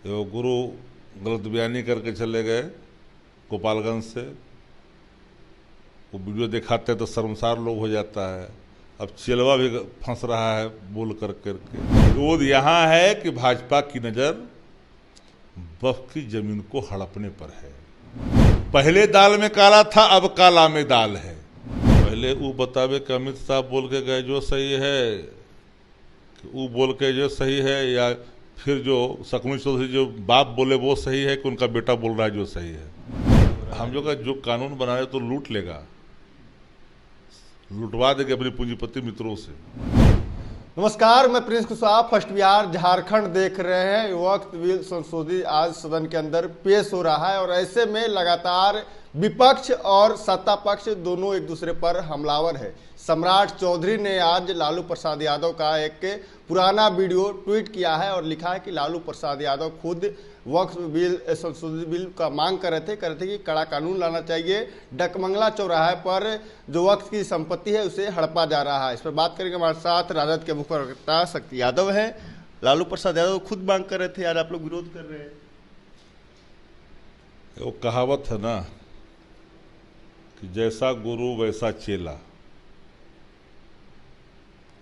तो गुरु गलत बयानी करके चले गए गोपालगंज से। वो वीडियो दिखाते तो शर्मसार लोग हो जाता है। अब चेलवा भी फंस रहा है बोल कर करके। विरोध यहाँ है कि भाजपा की नज़र वक्फ की जमीन को हड़पने पर है। पहले दाल में काला था, अब काला में दाल है। पहले वो बतावे कि अमित शाह बोल के गए जो सही है, कि वो बोल के जो सही है, या फिर जो शकुनी चौधरी जो बाप बोले वो सही है कि उनका बेटा बोल रहा है जो सही है। हम जो का जो कानून बनाए तो लूट लेगा, लुटवा देंगे अपने पूंजीपति मित्रों से। नमस्कार, मैं प्रिंस कुशवाहा। फर्स्ट बिहार झारखंड देख रहे हैं। वक्त बिल संशोधित आज सदन के अंदर पेश हो रहा है और ऐसे में लगातार विपक्ष और सत्ता पक्ष दोनों एक दूसरे पर हमलावर है। सम्राट चौधरी ने आज लालू प्रसाद यादव का एक पुराना वीडियो ट्वीट किया है और लिखा है कि लालू प्रसाद यादव खुद वक्फ बिल संशोधित बिल का मांग कर रहे थे कि कड़ा कानून लाना चाहिए। डकमंगला चौराहे पर जो वक्फ की संपत्ति है उसे हड़पा जा रहा है। इस पर बात करेंगे। हमारे साथ राजद के मुख्य प्रवक्ता शक्ति यादव हैं। लालू प्रसाद यादव खुद मांग कर रहे थे, यार आप लोग विरोध कर रहे हैं। वो कहावत है ना कि जैसा गुरु वैसा चेला।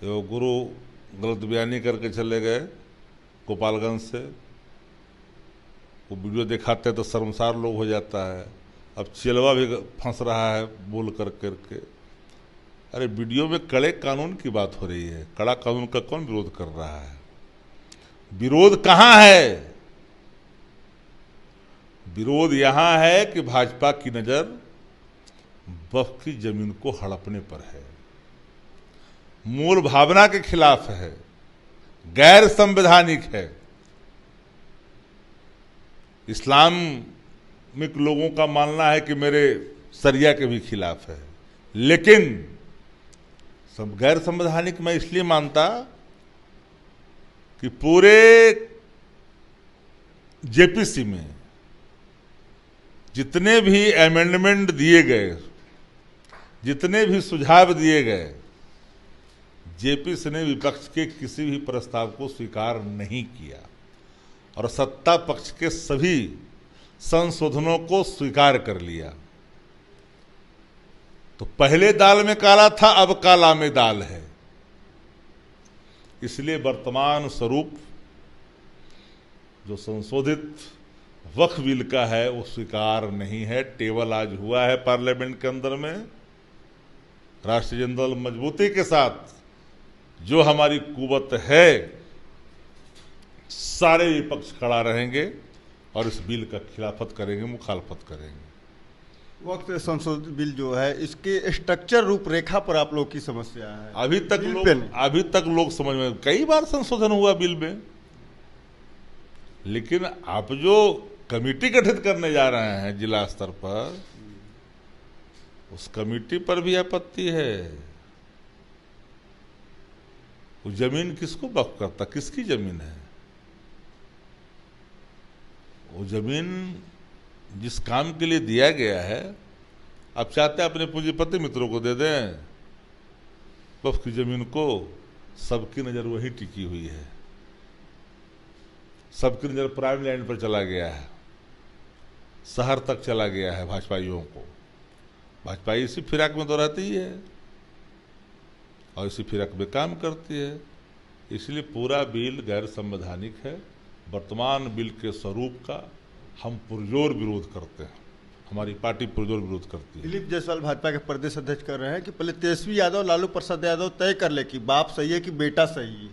वो गुरु गलत बयानी करके चले गए गोपालगंज से। वो वीडियो दिखाते तो शर्मसार लोग हो जाता है। अब चेलवा भी फंस रहा है बोल कर करके। अरे वीडियो में कड़े कानून की बात हो रही है। कड़ा कानून का कौन विरोध कर रहा है? विरोध कहाँ है? विरोध यहाँ है कि भाजपा की नज़र वक्फ की जमीन को हड़पने पर है, मूल भावना के खिलाफ है, गैर संवैधानिक है। इस्लामिक लोगों का मानना है कि मेरे शरिया के भी खिलाफ है, लेकिन सब गैर संवैधानिक मैं इसलिए मानता कि पूरे जेपीसी में जितने भी अमेंडमेंट दिए गए, जितने भी सुझाव दिए गए, जेपीसी ने विपक्ष के किसी भी प्रस्ताव को स्वीकार नहीं किया और सत्ता पक्ष के सभी संशोधनों को स्वीकार कर लिया। तो पहले दाल में काला था, अब काला में दाल है। इसलिए वर्तमान स्वरूप जो संशोधित वक्फ बिल का है वो स्वीकार नहीं है। टेबल आज हुआ है पार्लियामेंट के अंदर में। राष्ट्रीय जनता दल मजबूती के साथ जो हमारी कुवत है, सारे विपक्ष खड़ा रहेंगे और इस बिल का खिलाफत करेंगे, मुखालफत करेंगे। वक्त संशोधित बिल जो है इसके स्ट्रक्चर रूपरेखा पर आप लोग की समस्या है। अभी तक लोग समझ में, कई बार संशोधन हुआ बिल में, लेकिन आप जो कमेटी गठित करने जा रहे हैं जिला स्तर पर, उस कमेटी पर भी आपत्ति है। वो जमीन किसको वक्फ करता, किसकी जमीन है? वो जमीन जिस काम के लिए दिया गया है, आप चाहते हैं अपने पूंजीपति मित्रों को दे दें। वक्फ की जमीन को सबकी नज़र वही टिकी हुई है, सबकी नज़र प्राइम लैंड पर चला गया है, शहर तक चला गया है भाजपाइयों को। भाजपा इसी फिराक में तो रहती ही है और इसी फिराक में काम करती है। इसलिए पूरा बिल गैर संवैधानिक है। वर्तमान बिल के स्वरूप का हम पुरजोर विरोध करते हैं, हमारी पार्टी पुरजोर विरोध करती है। दिलीप जायसवाल भाजपा के प्रदेश अध्यक्ष कर रहे हैं कि पहले तेजस्वी यादव लालू प्रसाद यादव तय कर ले कि बाप सही है कि बेटा सही है।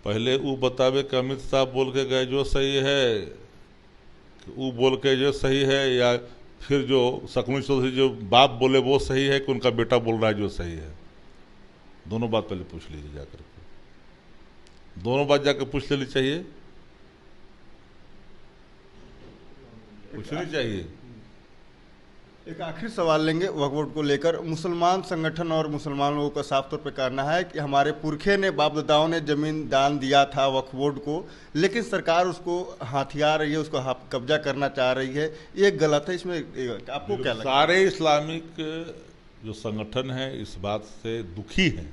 पहले वो बतावे कि अमित शाह बोल के गए जो सही है, कि वो बोल के जो सही है, या फिर जो शकुनी चौधरी जो बाप बोले वो सही है कि उनका बेटा बोल रहा है जो सही है। दोनों बात पहले पूछ लीजिए जाकर के, दोनों बात जाकर पूछ लेनी चाहिए, पूछनी चाहिए। एक आखिरी सवाल लेंगे वक्फ बोर्ड को लेकर। मुसलमान संगठन और मुसलमान लोगों का साफ तौर पर कहना है कि हमारे पुरखे ने, बाप दादाओं ने जमीन दान दिया था वक्फ बोर्ड को, लेकिन सरकार उसको हथिया रही है, उसको कब्जा करना चाह रही है। ये गलत है। इसमें आपको क्या लगता है? सारे इस्लामिक जो संगठन है इस बात से दुखी हैं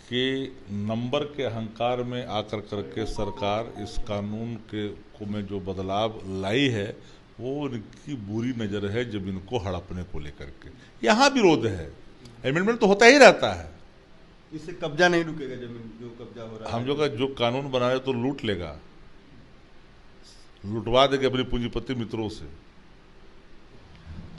कि नंबर के अहंकार में आकर करके सरकार इस कानून के को में जो बदलाव लाई है वो इनकी बुरी नज़र है जब इनको हड़पने को लेकर के। यहाँ विरोध है, अमेंडमेंट तो होता ही रहता है। इससे कब्जा नहीं रुकेगा, जमीन जो कब्जा हो रहा है हम जो का जो कानून बनाए तो लूट लेगा, लुटवा देंगे अपने पूंजीपति मित्रों से।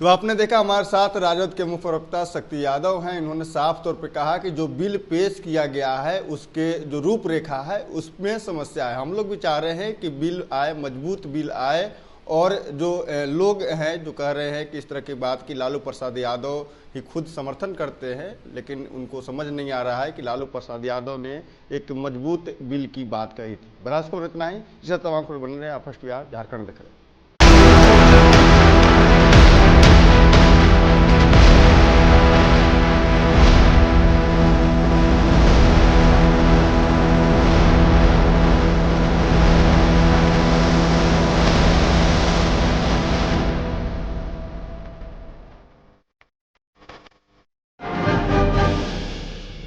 तो आपने देखा हमारे साथ राजद के मुख्य प्रवक्ता शक्ति यादव हैं। इन्होंने साफ तौर पे कहा कि जो बिल पेश किया गया है उसके जो रूपरेखा है उसमें समस्या है। हम लोग भी चाह रहे हैं कि बिल आए, मजबूत बिल आए, और जो लोग हैं जो कह रहे हैं कि इस तरह की बात की लालू प्रसाद यादव ही खुद समर्थन करते हैं, लेकिन उनको समझ नहीं आ रहा है कि लालू प्रसाद यादव ने एक मजबूत बिल की बात कही थी। बराज को इतना ही, इसे तमाम खबर बन रहे हैं। आप फर्स्ट बिहार झारखंड देख रहे हैं।